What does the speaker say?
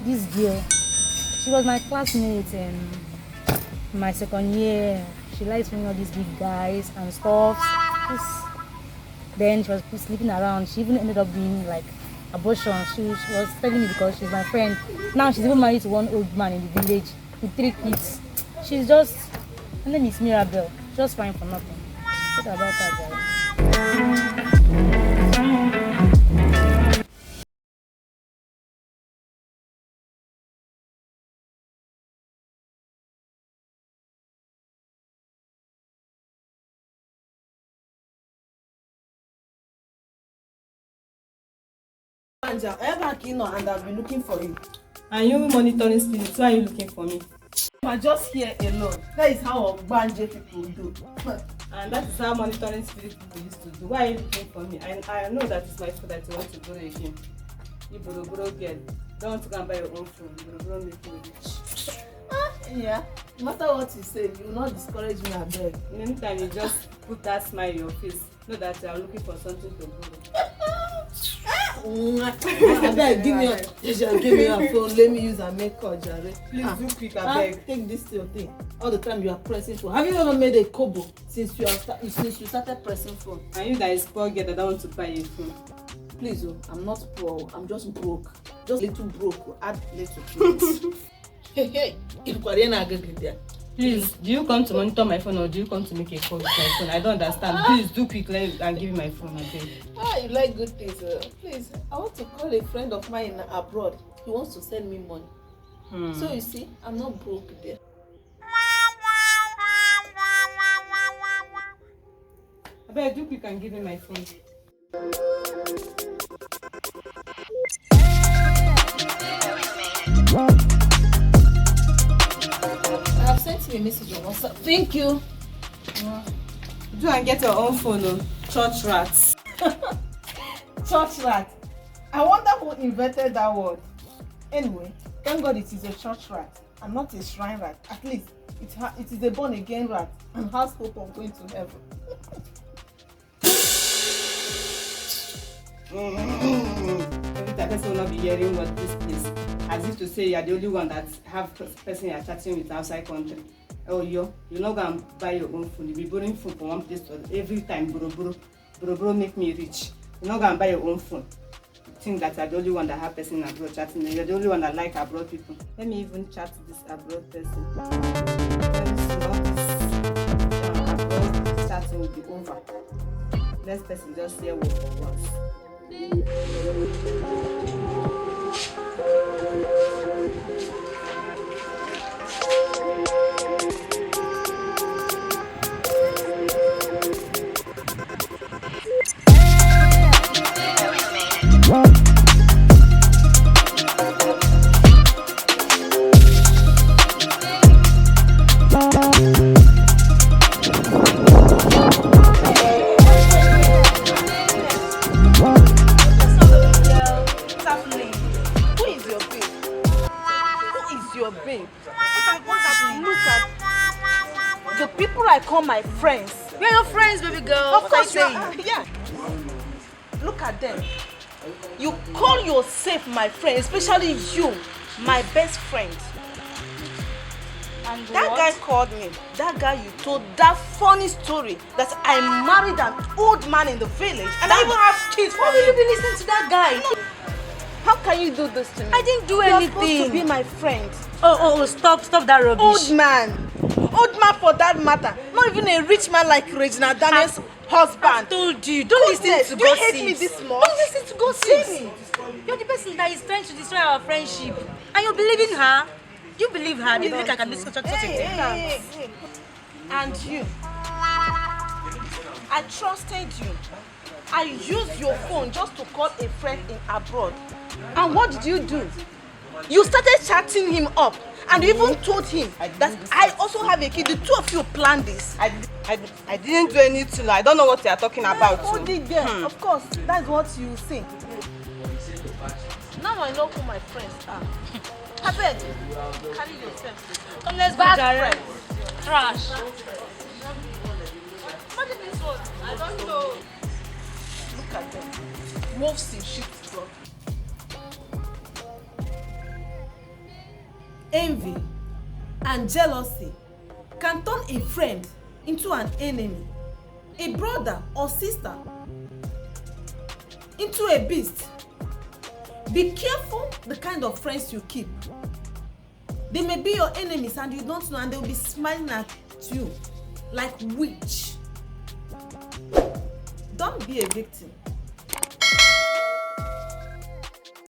this girl, she was my classmate in my second year. She likes doing all these big guys and stuff. Then she was sleeping around. She even ended up being like abortion. She was telling me because she's my friend. Now she's even married to one old man in the village with 3 kids. She's just, her name is Mirabel. Just fine for nothing. What about her, guys? Anja, ever keen and I've been looking for you. And you monitoring spirits, why are you looking for me? I'm just here alone. That is how Ogbanje people do. And that is how monitoring spirit people used to do. Why are you looking for me? I know that it's my fault that you want to borrow again. You borrow girl. Don't want to go and buy your own phone. Borrow make you rich. Yeah, no matter what you say, you will not discourage me, I beg. Anytime you just put that smile in your face, know that you are looking for something to borrow. I beg, give me your phone. Let me use and make call, Jare. Please do quick, I beg. Take this to your thing. All the time you are pressing phone. Have you ever made a kobo since you started pressing phone? And you that is poor girl that don't want to buy a phone. Please, I'm not poor. I'm just broke. Just little broke. Add little please. Hey, Please, do you come to monitor my phone or do you come to make a call with my phone? I don't understand. Please do quick and give me my phone, I beg. You like good things. Please, I want to call a friend of mine abroad. He wants to send me money. So you see, I'm not broke there. I beg, do quick and give me my phone. I have sent you a message on WhatsApp. Thank you. Do and get your own phone, church rats. Church rat. I wonder who invented that word. Anyway, thank God it is a church rat and not a shrine rat. At least it is a born again rat and has hope of going to heaven. Every time person will not be hearing what this place. As if to say you are the only one that have person you are chatting with outside country. Oh, you're not going to buy your own phone. You'll be borrowing phone from one place to another. Every time, bro, make me rich. You're not going to buy your own phone. You think that you're the only one that have person abroad chatting. You're the only one that like abroad people. Let me even chat this abroad person. Very soon, all this abroad chatting will be over. Next person just say word for once. The people I call my friends. We're your friends, baby girl. Of course, yeah. Look at them. You call yourself my friend, especially you, my best friend. And that what? guy called me. That guy you told that funny story that I married an old man in the village and I even have kids. Why will you be listening to that guy? How can you do this to me? I didn't do You're anything. supposed to be my friend. Oh, stop that rubbish. Old man for that matter. Not even a rich man like Regina Daniel's husband. I told you, don't listen to do you gossip. hate me this much? Don't listen to gossip. You're the person that is trying to destroy our friendship. And you believe in her? You believe her? Do you think I can do such a thing? Hey. And you. I trusted you. I used your phone just to call a friend in abroad. And what did you do? You started chatting him up. And you even told him that I also have a kid. The two of you planned this. I didn't do anything. I don't know what you are talking about. Oh, did there? Of course, that's what you think. Now I know who my friends are. I beg you, carry yourself. Come, let's go, Bad friends. Trash. What is this one? I don't know. Look at them. Wolves in sheep's clothing. envy, and jealousy can turn a friend into an enemy, a brother or sister into a beast. Be careful the kind of friends you keep. They may be your enemies and you don't know, and they will be smiling at you like witch. Don't be a victim.